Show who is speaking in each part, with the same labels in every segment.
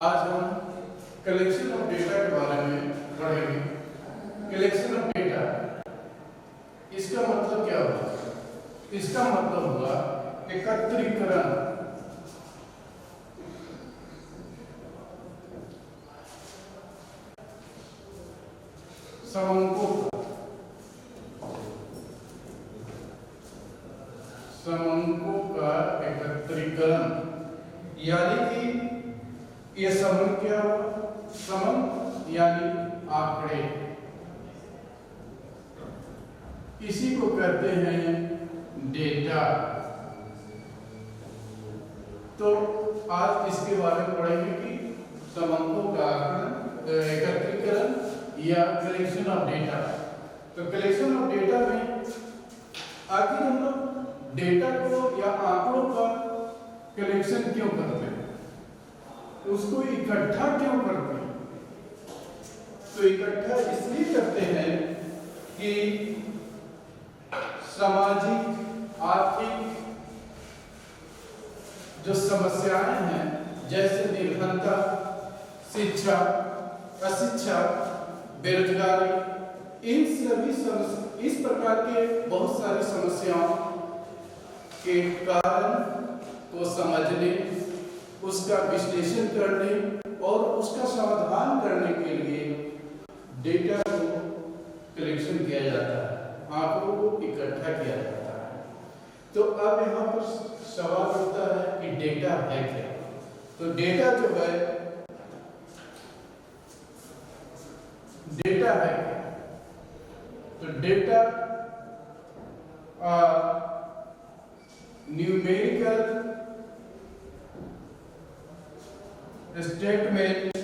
Speaker 1: आज हम collection of data के बारे में पढ़ेंगे। कलेक्शन ऑफ डेटा, इसका मतलब क्या हुआ? इसका मतलब हुआ एकत्रीकरण। समंकों का एकत्रीकरण, यानी कि ये समंक क्या हुआ? समंक यानी आंकड़े, इसी को कहते हैं डेटा। तो आज इसके बारे में पढ़ेंगे कि समंकों का एकत्रीकरण या कलेक्शन ऑफ डेटा। तो कलेक्शन ऑफ डेटा में आखिर हम लोग डेटा को या आंकड़ों का कलेक्शन क्यों करते हैं, उसको इकट्ठा क्यों करते हैं? तो इकट्ठा इसलिए करते हैं कि सामाजिक आर्थिक जो समस्याएं हैं, जैसे निर्धनता, शिक्षा, अशिक्षा, बेरोजगारी, इन सभी इस प्रकार के बहुत सारी समस्याओं के कारण को समझने, उसका विश्लेषण करने और उसका समाधान करने के लिए डेटा को कलेक्शन किया जाता है, आंकड़ों को इकट्ठा किया जाता है। तो अब यहाँ पर सवाल उठता है कि डेटा है क्या? तो डेटा जो है, डेटा है क्या? तो data numerical statement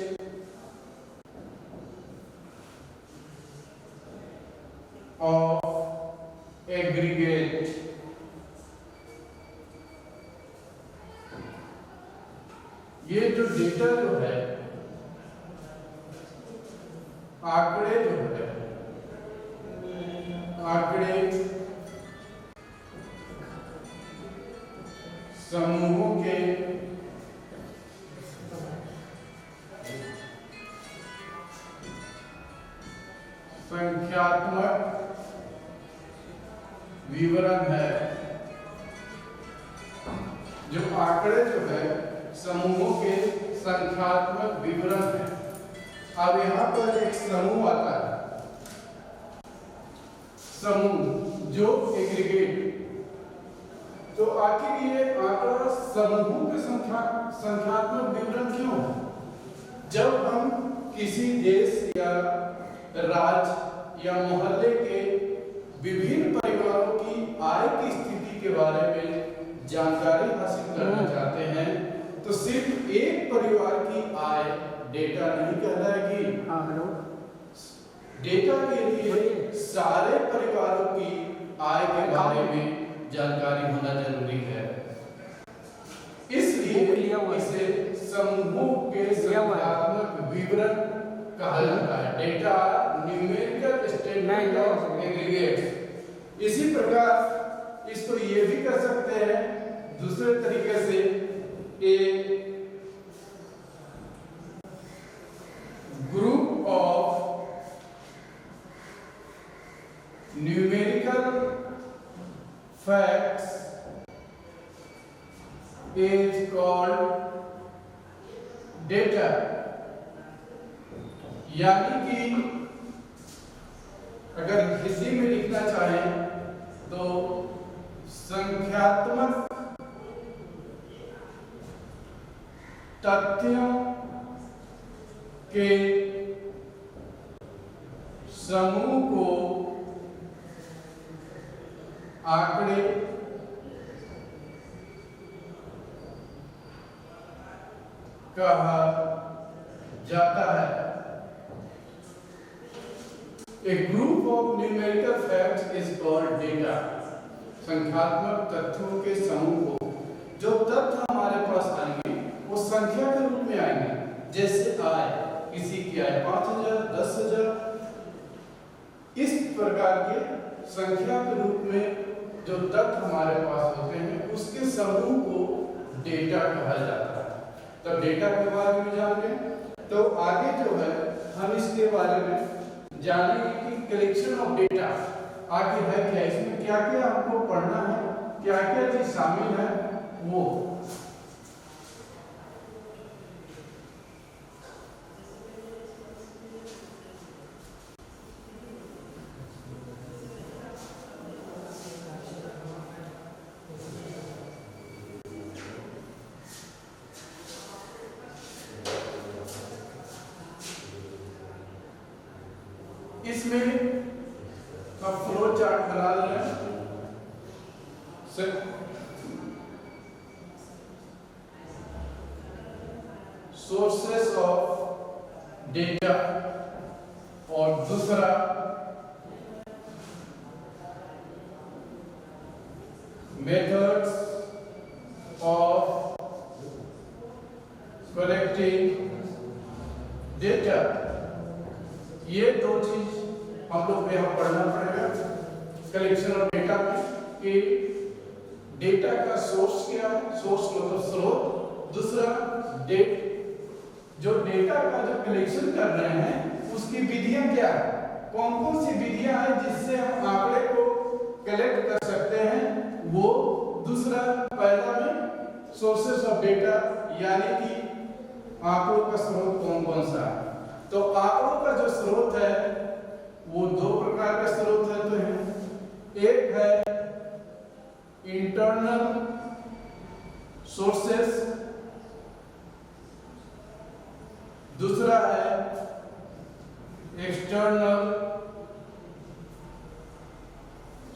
Speaker 1: of aggregate. ये जो डेटा जो है, आंकड़े जो है, आंकड़े समूहों के संख्यात्मक विवरण है। जो आंकड़े जो है समूहों के संख्यात्मक विवरण है। अब यहाँ पर एक समूह आता है, समूह जो एग्रीगेट। तो आखिर ये आंकड़ा समूहों के संख्यात्मक विवरण क्यों है? जब हम किसी देश या राज्य या मोहल्ले के विभिन्न परिवारों की आय की स्थिति के बारे में जानकारी हासिल करना चाहते हैं, तो सिर्फ एक परिवार की आय डेटा नहीं कहलाएगी। डेटा के लिए सारे परिवारों की आय के बारे में जानकारी होना जरूरी है। इसलिए इसे समूहों के संख्यात्मक विवरण कहा जाता है, data numerical statement of aggregate. इसी प्रकार इसको ये भी कर सकते हैं दूसरे तरीके से, a group of numerical facts is called data. यानी कि अगर हिंदी में लिखना चाहें तो संख्यात्मक तथ्यों के समूह को आंकड़े कहा जाता है। A group of numerical facts is called data। संख्यात्मक तथ्यों के समूह को, जो तथ्य हमारे पास आएंगे वो संख्या के रूप में आएंगे। जैसे आय, किसी की आय 5,000, 10,000, इस प्रकार के संख्या के रूप में जो तथ्य हमारे पास होते हैं, उसके समूह को डेटा कहा जाता है। तब डेटा के बारे में जान गए। तो आगे जो है हम इसके बारे में जानेंगे कि कलेक्शन ऑफ डेटा आगे है क्या, इसमें क्या क्या हमको पढ़ना है, क्या क्या चीज शामिल है वो। इसमें अब फ्लो चार्ट बना रहे हैं। सोर्सेस ऑफ डेटा और दूसरा मेथड्स ऑफ कलेक्टिंग डेटा। ये दो चीज हम लोग को यहाँ पढ़ना पड़ेगा कलेक्शन ऑफ डेटा में कि डेटा का सोर्स क्या है, सोर्स मतलब स्रोत, दूसरा डेट जो डेटा का जो कलेक्शन कर रहे हैं उसकी विधियां क्या है, कौन कौन सी विधियां हैं जिससे हम आंकड़े को कलेक्ट कर सकते हैं वो। दूसरा पहला में सोर्सेस ऑफ डेटा यानी कि आंकड़ों का स्रोत कौन कौन सा है। तो आंकड़ों का जो स्रोत है वो दो प्रकार का स्रोत है तो है, एक है इंटरनल सोर्सेस, दूसरा है एक्सटर्नल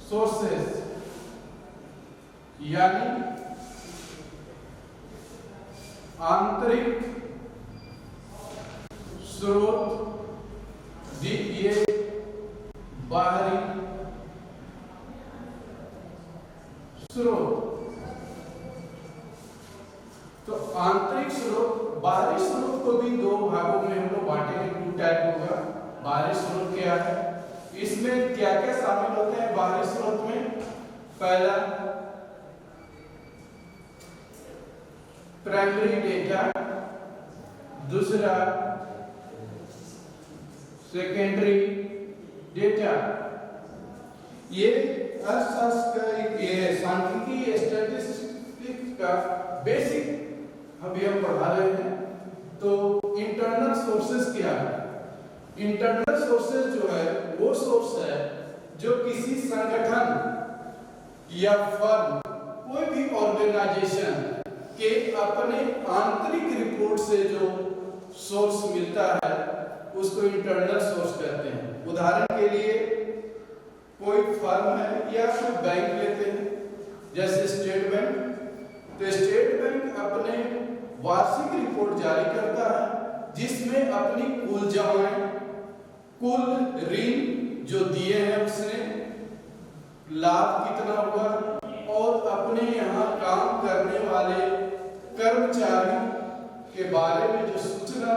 Speaker 1: सोर्सेस यानी आंतरिक स्रोत, ये बाहरी स्रोत। तो आंतरिक स्रोत, बाहरी स्रोत को भी दो भागों में हम लोग बांटेंगे, टू टाइप होगा। बाहरी स्रोत क्या है, इसमें क्या क्या शामिल होते हैं बाहरी स्रोत में। पहला प्राइमरी डेटा, दूसरा सेकेंडरी डेटा। ये सांख्यिकी स्टैटिस्टिक्स का बेसिक अभी हम पढ़ा रहे हैं। तो इंटरनल सोर्सेस क्या है, इंटरनल सोर्सेस जो है वो सोर्स है जो किसी संगठन या फर्म, कोई भी ऑर्गेनाइजेशन के अपने आंतरिक रिपोर्ट से जो सोर्स मिलता है उसको इंटरनल सोर्स कहते हैं। उदाहरण के लिए कोई फर्म है या कोई बैंक लेते हैं जैसे स्टेट बैंक। तो स्टेट बैंक अपने वार्षिक रिपोर्ट जारी करता है जिसमें अपनी कुल जमाएं, कुल ऋण जो दिए हैं उसने, लाभ कितना हुआ और अपने यहाँ काम करने वाले कर्मचारी के बारे में जो सूचना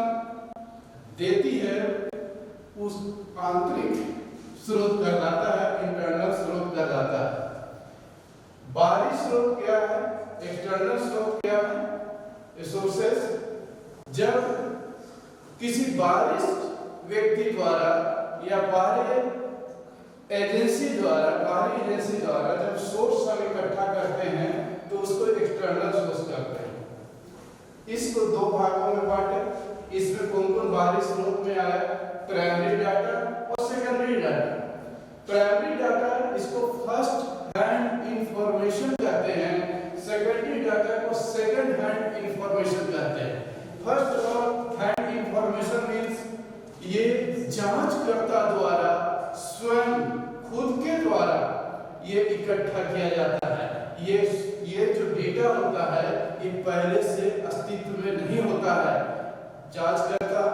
Speaker 1: देती है उस आंतरिक स्रोत कहलाता है, इंटरनल स्रोत कहलाता है। बाहरी स्रोत क्या है, एक्सटर्नल स्रोत क्या है, सोर्सेस जब किसी बाहरी व्यक्ति द्वारा या बाहरी एजेंसी द्वारा जब सोर्स हम इकट्ठा करते हैं तो उसको एक्सटर्नल सोर्स कहते हैं। इसको दो भागों में बांटे। इसमें कौन कौन बाहरी स्रोत में आया, प्राइमरी डाटा और सेकेंडरी डाटा। प्राइमरी डाटा इसको फर्स्ट हैंड इंफॉर्मेशन कहते हैं, सेकेंडरी डाटा को सेकंड हैंड इंफॉर्मेशन कहते हैं। फर्स्ट हैंड इंफॉर्मेशन मींस ये जांचकर्ता द्वारा स्वयं खुद के द्वारा ये इकट्ठा किया जाता है। ये जो डेटा होता है ये पहले से अस्तित्व में नहीं होता है। जांचकर्ता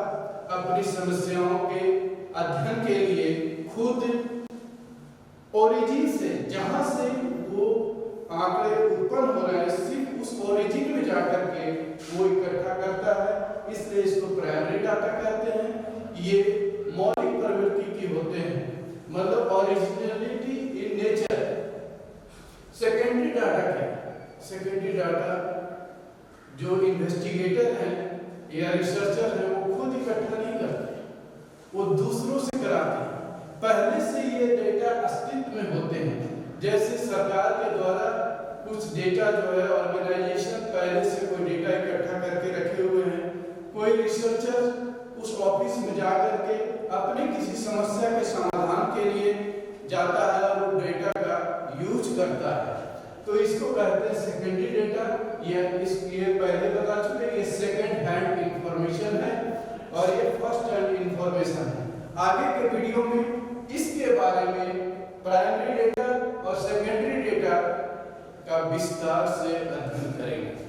Speaker 1: अपनी समस्याओं के अध्ययन के लिए खुद ओरिजिन से, जहां से वो आंकड़े उत्पन्न हो रहे हैं, सिर्फ उस ओरिजिन में जाकर के वो इकट्ठा करता है, इसलिए इसको प्राइमरी डाटा कहते हैं। ये मौलिक प्रवृत्ति के होते हैं, मतलब originality in nature. Secondary data क्या है, सेकेंडरी डाटा जो इन्वेस्टिगेटर हैं या रिसर्चर हैं वो खुद इकट्ठा नहीं करते, वो दूसरों से कराते हैं। पहले से ये डेटा अस्तित्व में होते हैं, जैसे सरकार के द्वारा कुछ डेटा जो है ऑर्गेनाइजेशन पहले से कोई डेटा इकट्ठा करके रखे हुए हैं, कोई रिसर्चर उस ऑफिस में जाकर के अपने किसी समस्या के समाधान के लिए जाता है और वो डेटा का यूज करता है, तो इसको कहते हैं सेकेंडरी डेटा। ये पहले बता चुके, ये सेकेंड हैंड इंफॉर्मेशन है और ये फर्स्ट हैंड इंफॉर्मेशन है। आगे के वीडियो में इसके बारे में प्राइमरी डेटा और सेकेंडरी डेटा का विस्तार से अध्ययन करेंगे।